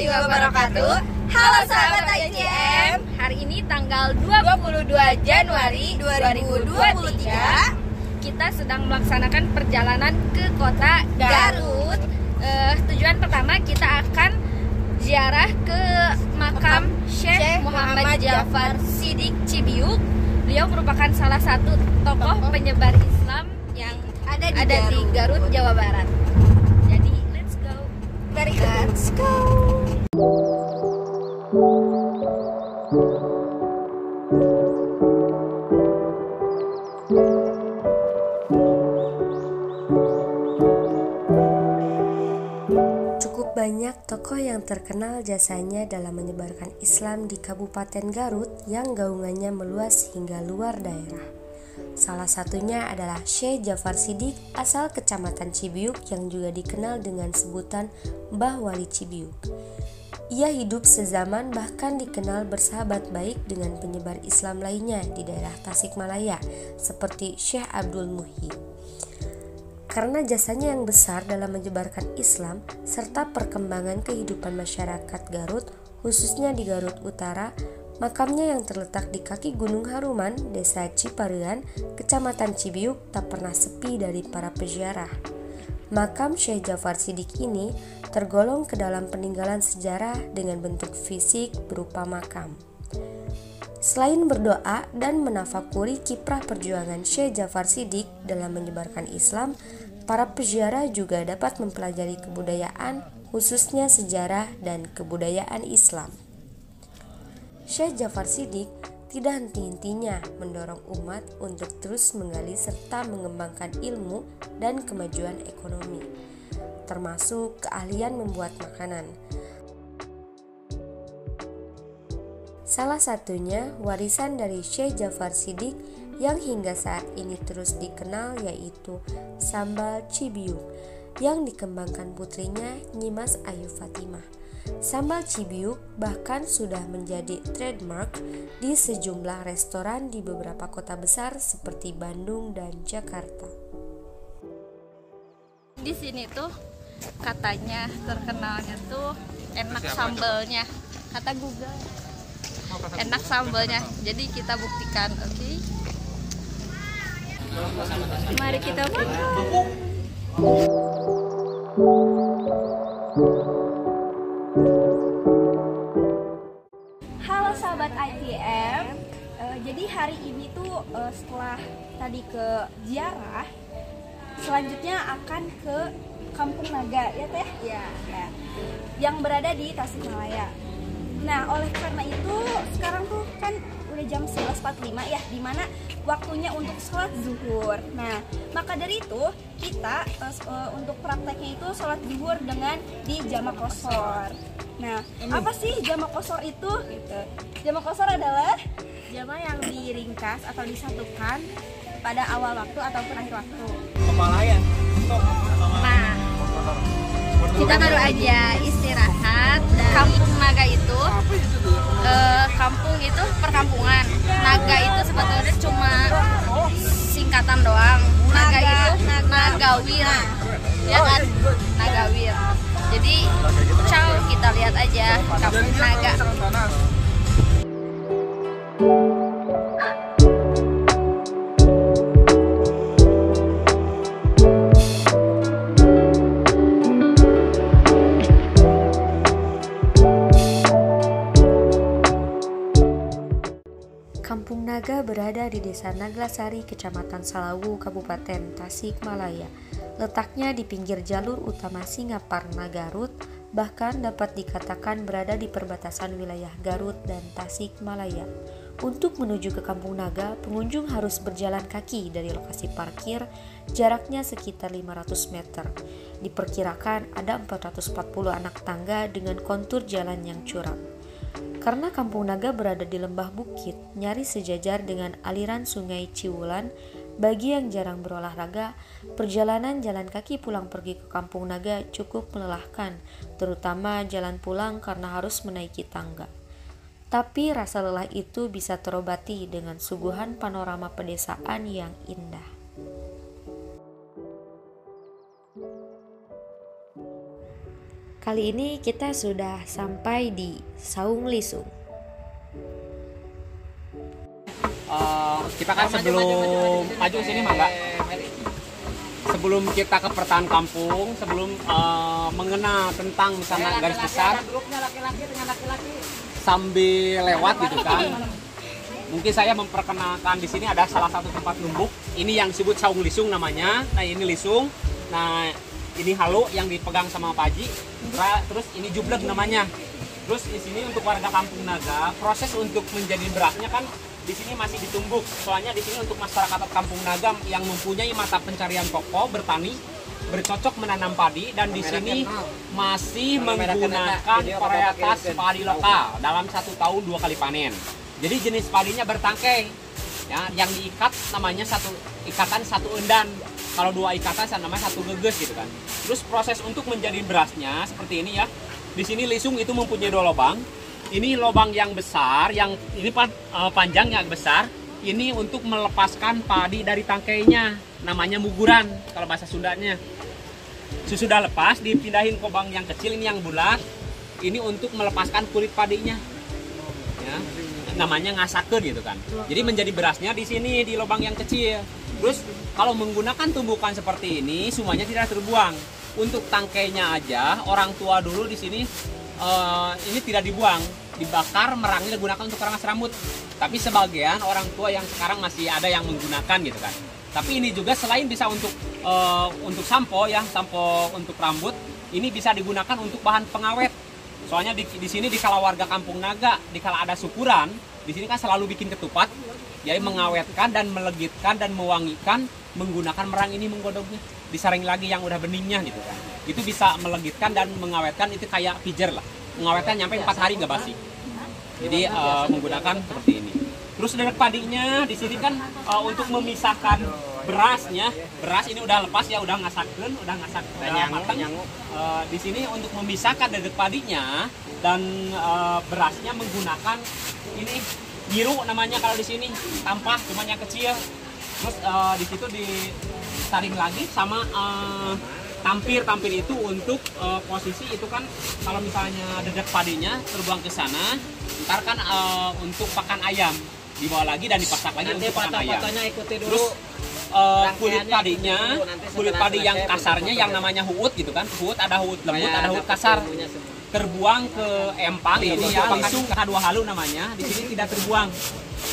warahmatullahi wabarakatuh. Halo sahabat ICM. Hari ini tanggal 22 Januari 2023 kita sedang melaksanakan perjalanan ke kota Garut. Tujuan pertama kita akan ziarah ke makam Syekh Muhammad Jafar Siddiq Cibiuk. Beliau merupakan salah satu tokoh penyebar Islam yang ada di Garut, Jawa Barat. Jadi let's go. Let's go. Cukup banyak tokoh yang terkenal jasanya dalam menyebarkan Islam di Kabupaten Garut yang gaungannya meluas hingga luar daerah. Salah satunya adalah Syekh Jafar Siddiq asal Kecamatan Cibiuk yang juga dikenal dengan sebutan Mbah Wali Cibiuk. Ia hidup sezaman bahkan dikenal bersahabat baik dengan penyebar Islam lainnya di daerah Tasikmalaya seperti Syekh Abdul Muhyi. Karena jasanya yang besar dalam menyebarkan Islam serta perkembangan kehidupan masyarakat Garut, khususnya di Garut Utara, makamnya yang terletak di kaki Gunung Haruman, Desa Ciparean, Kecamatan Cibiuk tak pernah sepi dari para peziarah. Makam Syekh Jafar Siddiq ini tergolong ke dalam peninggalan sejarah dengan bentuk fisik berupa makam. Selain berdoa dan menafakuri kiprah perjuangan Syekh Jafar Siddiq dalam menyebarkan Islam, para peziarah juga dapat mempelajari kebudayaan, khususnya sejarah dan kebudayaan Islam. Syekh Jafar Siddiq tidak henti-hentinya mendorong umat untuk terus menggali serta mengembangkan ilmu dan kemajuan ekonomi, termasuk keahlian membuat makanan. Salah satunya warisan dari Syekh Jafar Siddiq yang hingga saat ini terus dikenal yaitu sambal Cibiuk yang dikembangkan putrinya Nyimas Ayu Fatimah. Sambal Cibiuk bahkan sudah menjadi trademark di sejumlah restoran di beberapa kota besar seperti Bandung dan Jakarta. Di sini tuh katanya terkenalnya tuh enak sambalnya. Kata Google. Enak sambalnya. Jadi kita buktikan, oke? Mari kita makan. Halo sahabat ITM. Jadi hari ini tuh setelah tadi ke ziarah, selanjutnya akan ke Kampung Naga ya teh? Ya. Yang berada di Tasikmalaya. Nah, oleh karena itu sekarang tuh kan udah jam 11.45 ya, dimana waktunya untuk sholat zuhur. Nah, maka dari itu kita untuk prakteknya itu sholat zuhur dengan di jamak qashar. Nah, apa sih jamak qashar itu? Gitu. Jamak qashar adalah jamak yang diringkas atau disatukan pada awal waktu ataupun akhir waktu. Nah, kita baru aja istirahat. Kampung Naga itu kampung itu perkampungan. Naga itu sebetulnya cuma singkatan doang. Naga itu Nagawir, ya kan? Nagawir. Jadi kita lihat aja Kampung Naga. Kampung Naga berada di Desa Naglasari, Kecamatan Salawu, Kabupaten Tasikmalaya. Letaknya di pinggir jalur utama Singaparna Garut, bahkan dapat dikatakan berada di perbatasan wilayah Garut dan Tasikmalaya. Untuk menuju ke Kampung Naga, pengunjung harus berjalan kaki dari lokasi parkir, jaraknya sekitar 500 meter. Diperkirakan ada 440 anak tangga dengan kontur jalan yang curam. Karena Kampung Naga berada di lembah bukit, nyaris sejajar dengan aliran sungai Ciwulan, bagi yang jarang berolahraga, perjalanan jalan kaki pulang pergi ke Kampung Naga cukup melelahkan, terutama jalan pulang karena harus menaiki tangga. Tapi rasa lelah itu bisa terobati dengan suguhan panorama pedesaan yang indah. Kali ini kita sudah sampai di Saung Lisung. Kita kan sebelum maju sini mangga. Sebelum kita ke pertahanan kampung, sebelum mengenal tentang misalnya garis besar, sambil lewat gitu kan, mungkin saya memperkenalkan di sini ada salah satu tempat numbuk. Ini yang disebut Saung Lisung namanya. Nah ini lisung. Nah ini halu yang dipegang sama Pak Haji. Terus ini jublek namanya. Terus di sini untuk warga Kampung Naga, proses untuk menjadi berasnya kan di sini masih ditumbuk. Soalnya di sini untuk masyarakat Kampung Naga yang mempunyai mata pencarian pokok bertani, bercocok menanam padi, dan di sini masih menggunakan varietas padi lokal dalam 1 tahun 2 kali panen. Jadi jenis padinya bertangkai, ya, yang diikat namanya ikatan satu endan. Kalau 2 ikatan namanya 1 geges gitu kan. Terus proses untuk menjadi berasnya seperti ini ya. Di sini lisung itu mempunyai 2 lubang. Ini lubang yang besar, yang ini panjangnya besar. Ini untuk melepaskan padi dari tangkainya, namanya muguran kalau bahasa Sundanya. Sudah lepas, dipindahin ke lubang yang kecil, ini yang bulat. Ini untuk melepaskan kulit padinya, ya, namanya ngasakeun gitu kan. Jadi menjadi berasnya di sini di lubang yang kecil. Terus kalau menggunakan tumbukan seperti ini, semuanya tidak terbuang. Untuk tangkainya aja, orang tua dulu di sini ini tidak dibuang, dibakar, merangnya digunakan untuk peramas rambut. Tapi sebagian orang tua yang sekarang masih ada yang menggunakan gitu kan. Tapi ini juga selain bisa untuk sampo ya, sampo untuk rambut, ini bisa digunakan untuk bahan pengawet. Soalnya di sini di kala warga Kampung Naga, di kala ada syukuran, di sini kan selalu bikin ketupat, jadi mengawetkan dan melegitkan dan mewangikan menggunakan merang ini, menggodoknya, disaring lagi yang udah beningnya gitu kan. Itu bisa melegitkan dan mengawetkan, itu kayak pijer lah, mengawetkan nyampe 4 hari nggak basi. Jadi menggunakan seperti ini. Terus dedek padinya di sini kan untuk memisahkan berasnya, beras ini udah lepas ya, udah ngasak udah matang. Di sini untuk memisahkan dedek padinya dan berasnya menggunakan ini biru namanya kalau di sini, tampah cuman yang kecil. Terus di situ disaring lagi sama tampir itu untuk posisi itu kan kalau misalnya dedek padinya terbuang ke sana, ntar kan untuk pakan ayam dibawa lagi dan dipasak lagi nanti untuk pakan ayam. Terus kulit padi yang kasarnya yang namanya huut gitu kan, huut ada huut lembut, ada huut kasar, terbuang ke empang ini ya, lisung K2 halu namanya. Di sini tidak terbuang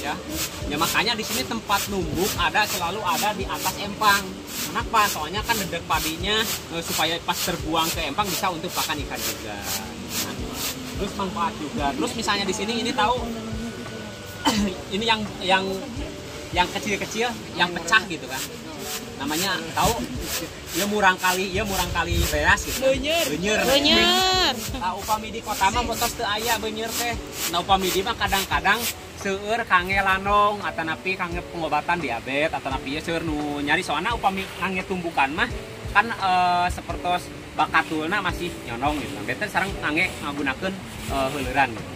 ya. Ya makanya di sini tempat numbuk selalu ada di atas empang. Kenapa? Soalnya kan dedek padinya supaya pas terbuang ke empang bisa untuk pakan ikan juga. Nah, terus manfaat juga. Terus misalnya di sini ini tahu ini yang kecil-kecil yang pecah gitu kan. Namanya tahu ya murang kali beas gitu. Beunyeur. Upami di kota mah motos teu aya beunyeur teh. Nah upami di mah kadang-kadang seueur kange lanong atanapi kange pengobatan diabetes atanapi ya seueur nu nyari, soalna upami kange tumbukan mah kan sapertos bakatulna masih nyonong gitu. Bete sareng kange ngagunakeun heuleuran gitu.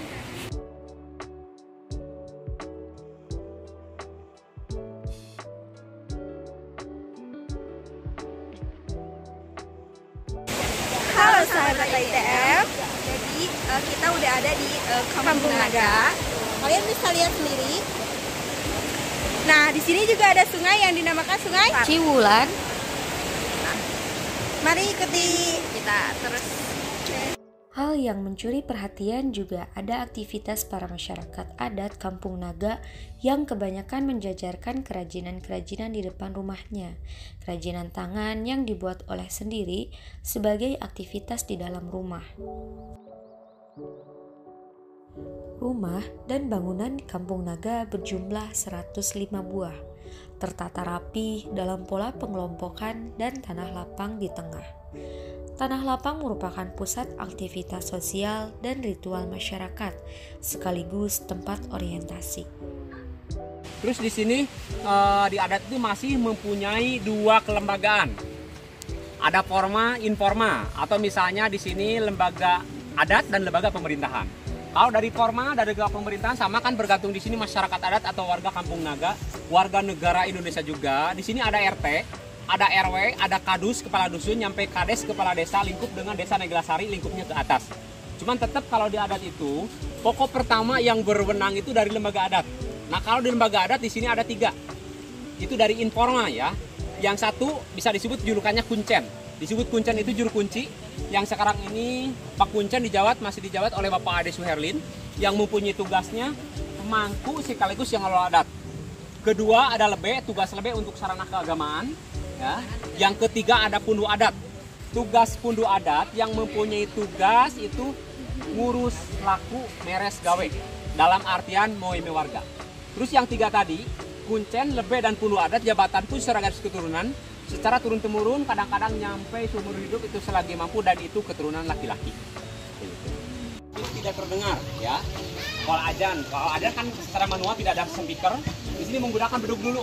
Halo sahabat ITM, jadi kita udah ada di Kampung Naga. Kalian bisa lihat sendiri. Nah, di sini juga ada sungai yang dinamakan Sungai Ciwulan. Nah, mari ikuti kita terus. Hal yang mencuri perhatian juga ada aktivitas para masyarakat adat Kampung Naga yang kebanyakan menjajarkan kerajinan-kerajinan di depan rumahnya. Kerajinan tangan yang dibuat oleh sendiri sebagai aktivitas di dalam rumah. Rumah dan bangunan di Kampung Naga berjumlah 105 buah, tertata rapi dalam pola pengelompokan dan tanah lapang di tengah. Tanah lapang merupakan pusat aktivitas sosial dan ritual masyarakat, sekaligus tempat orientasi. Terus di sini di adat itu masih mempunyai 2 kelembagaan. Ada forma, informa, atau misalnya di sini lembaga adat dan lembaga pemerintahan. Kalau dari forma, dari lembaga pemerintahan sama kan bergantung di sini masyarakat adat atau warga Kampung Naga, warga negara Indonesia juga. Di sini ada RT, ada RW, ada kadus kepala dusun, nyampe kades kepala desa, lingkup dengan desa Neglasari, lingkupnya ke atas. Cuman tetap kalau di adat itu, pokok pertama yang berwenang itu dari lembaga adat. Nah kalau di lembaga adat di sini ada 3. Itu dari informal ya. Yang satu bisa disebut julukannya kuncen. Disebut kuncen itu juru kunci. Yang sekarang ini Pak Kuncen masih dijawat oleh Bapak Ade Suherlin, yang mempunyai tugasnya pemangku sekaligus yang ngelola adat. Kedua ada lebe, tugas lebe untuk sarana keagamaan. Ya. Yang ketiga ada pundu adat. Tugas pundu adat yang mempunyai tugas itu ngurus laku meres gawe. Dalam artian moime warga. Terus yang 3 tadi, kuncen, lebe, dan pundu adat jabatan pun secara garis keturunan. Secara turun-temurun kadang-kadang nyampe seumur hidup itu selagi mampu dan itu keturunan laki-laki. Tidak terdengar ya. Kalau ajan kan secara manual tidak ada speaker. Di sini menggunakan beduk dulu.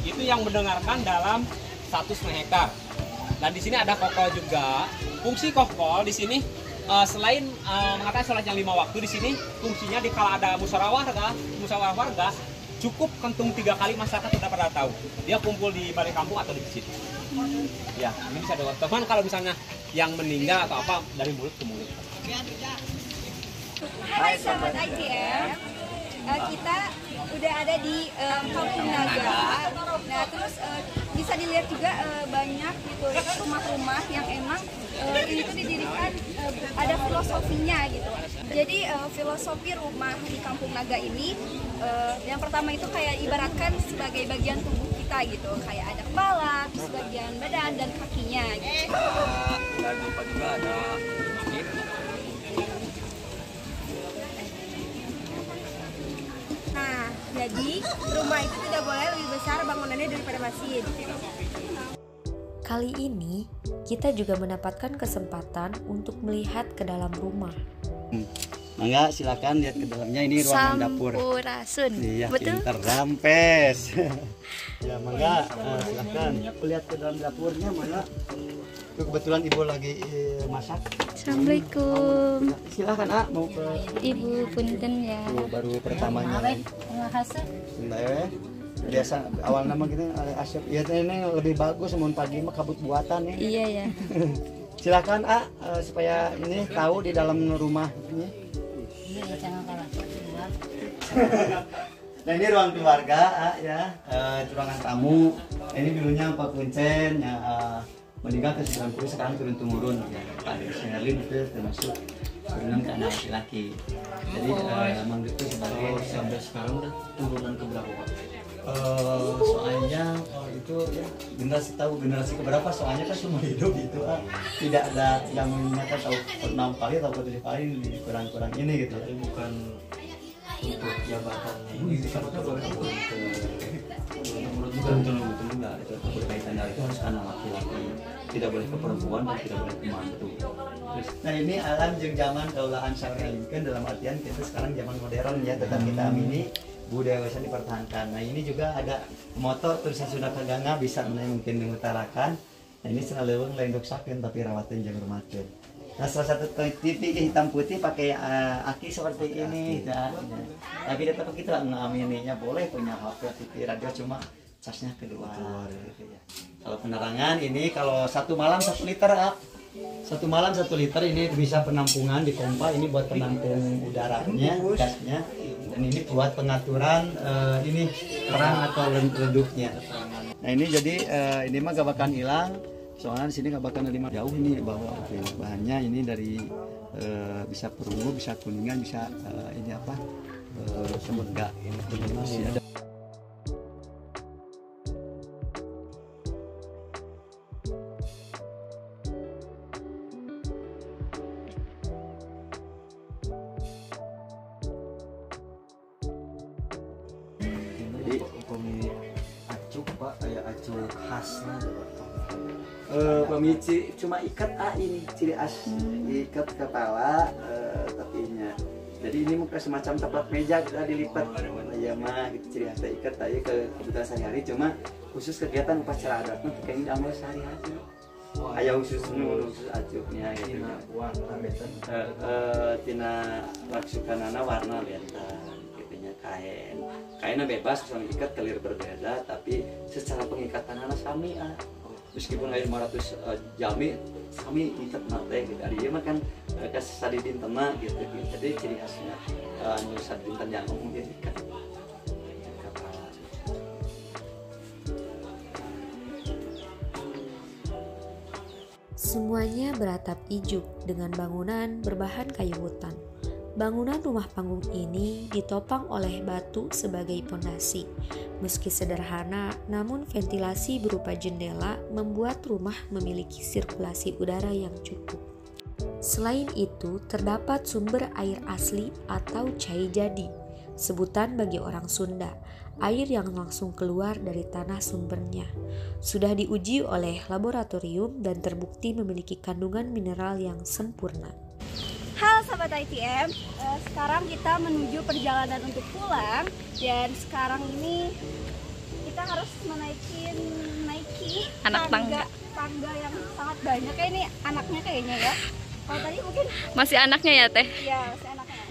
Itu yang mendengarkan dalam 1,5 hektar. Dan di sini ada kokol juga. Fungsi kokol di sini selain mengatakan sholat yang 5 waktu, di sini fungsinya dikala ada musyawarah warga, cukup kentung 3 kali masyarakat sudah pada tahu. Dia kumpul di balik kampung atau di masjid. Ya, ini bisa doang. Teman kalau misalnya yang meninggal atau apa dari mulut ke mulut. Hai sahabat ITM, kita udah ada di Kampung Naga. Nah terus bisa dilihat juga banyak gitu rumah-rumah yang emang ini tuh didirikan ada filosofinya gitu. Jadi filosofi rumah di Kampung Naga ini yang pertama itu kayak ibaratkan sebagai bagian tubuh kita gitu, kayak ada kepala, terus bagian badan dan kakinya gitu. Dan lupa juga ada masjid. Nah, jadi rumah itu tidak boleh lebih besar bangunannya daripada masjid. Kali ini kita juga mendapatkan kesempatan untuk melihat ke dalam rumah. Mangga silakan lihat ke dalamnya, ini ruangan dapur. Sampurasun. Iya, Betul? pinter rampes. Ya mangga silakan lihat ke dalam dapurnya, mangga. Itu kebetulan ibu lagi masak. Assalamualaikum. Silakan mau ke Ibu punten ya. baru pertamanya. Biasa awal nama gitu Asyaf. Ya ini lebih bagus mun pagi mah kabut buatan ya. Iya ya. Silakan supaya ini tahu di dalam rumahnya. Nah ini ruang keluarga ya, ruangan tamu. Ini dulunya Pak Kuncen ya, meninggal ke 90, sekarang turun-temurun ya. Pak Sherlin itu termasuk turunan ke anak laki-laki. Jadi Mang itu sebagai sampai sekarang udah turunan ke berapa Pak? Soalnya itu ya generasi keberapa, soalnya kan semua hidup itu tidak ada yang menyatakan tahu 6 kali atau 7 kali kurang-kurang ini gitu ya. Bukan untuk jabatan itu siapa boleh menurut bukan enggak itu berkaitan dari itu harus karena laki-laki, tidak boleh ke perempuan dan tidak boleh ke mantu. Nah ini alam jeung zaman kaulaan sawealikeun dalam artian kita sekarang zaman modern ya, tetap kita amini budaya warisan dipertahankan. Nah ini juga ada motor tulisan Sunda Kaganga bisa mungkin mengutarakan. Nah ini selalu lain doksakeun tapi rawatin jeung hormatin. Nah salah satu TV hitam putih pakai aki seperti ini. Nah, tapi tetap kita ngamininya boleh punya HP, TV, radio, cuma casnya keluar gitu ya. Kalau penerangan ini kalau 1 malam 1 liter 1 malam 1 liter ini bisa penampungan di pompa, ini buat penampung udaranya, gasnya, dan ini buat pengaturan ini perang atau redupnya. Nah ini jadi ini mah gak bakalan hilang, soalnya di sini gak bakalan lima jauh ini bawa bahannya ini dari bisa perunggu, bisa kuningan, bisa ini apa semega ini ada. Pemici cuma ikat ini ciri khas, ikat kepala tapinya. Jadi ini muka semacam tempat meja kita dilipat. Ya mah gitu ciri khas ikat aja ke kebutuhan sehari-hari, cuma khusus kegiatan upacara adat mah kayak ini amal sehari-hari. Aya khusus acuknya gitu. Tina laksukanana warna bentan gitunya kainnya bebas, soalnya ikat kelir berbeda tapi secara pengikatan anak sami meskipun aya 500 jami kami itet nate gitu. Ari ieu mah kan kasadidin tema gitu. Jadi ciri khasnya nu sadinten yang mungkin ikan. Semuanya beratap ijuk dengan bangunan berbahan kayu hutan. Bangunan rumah panggung ini ditopang oleh batu sebagai pondasi. Meski sederhana, namun ventilasi berupa jendela membuat rumah memiliki sirkulasi udara yang cukup. Selain itu, terdapat sumber air asli atau cai jadi, sebutan bagi orang Sunda, air yang langsung keluar dari tanah sumbernya. Sudah diuji oleh laboratorium dan terbukti memiliki kandungan mineral yang sempurna. Halo Sobat ITM, sekarang kita menuju perjalanan untuk pulang. Dan sekarang ini kita harus menaiki Anak tangga yang sangat banyak. Kayak ini anaknya kayaknya ya. Kalau tadi mungkin masih anaknya ya teh. ya masih anaknya.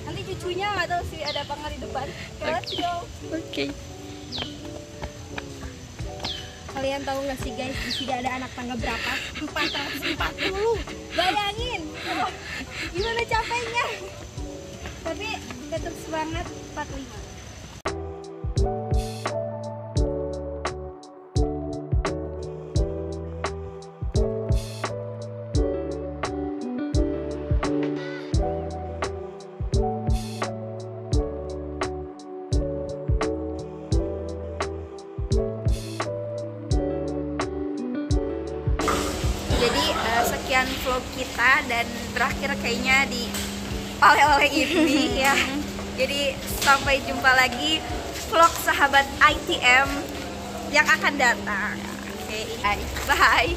Nanti cucunya nggak tahu sih ada apa nggak di depan. Let's go. Oke. Kalian tahu nggak sih guys, di sini ada anak tangga berapa? 440. Bayangin, gimana capeknya. Tapi tetap semangat 45. Jadi sekian vlog kita dan berakhir kayaknya di oleh-oleh ini ya. Jadi sampai jumpa lagi vlog sahabat ITM yang akan datang. Oke, bye.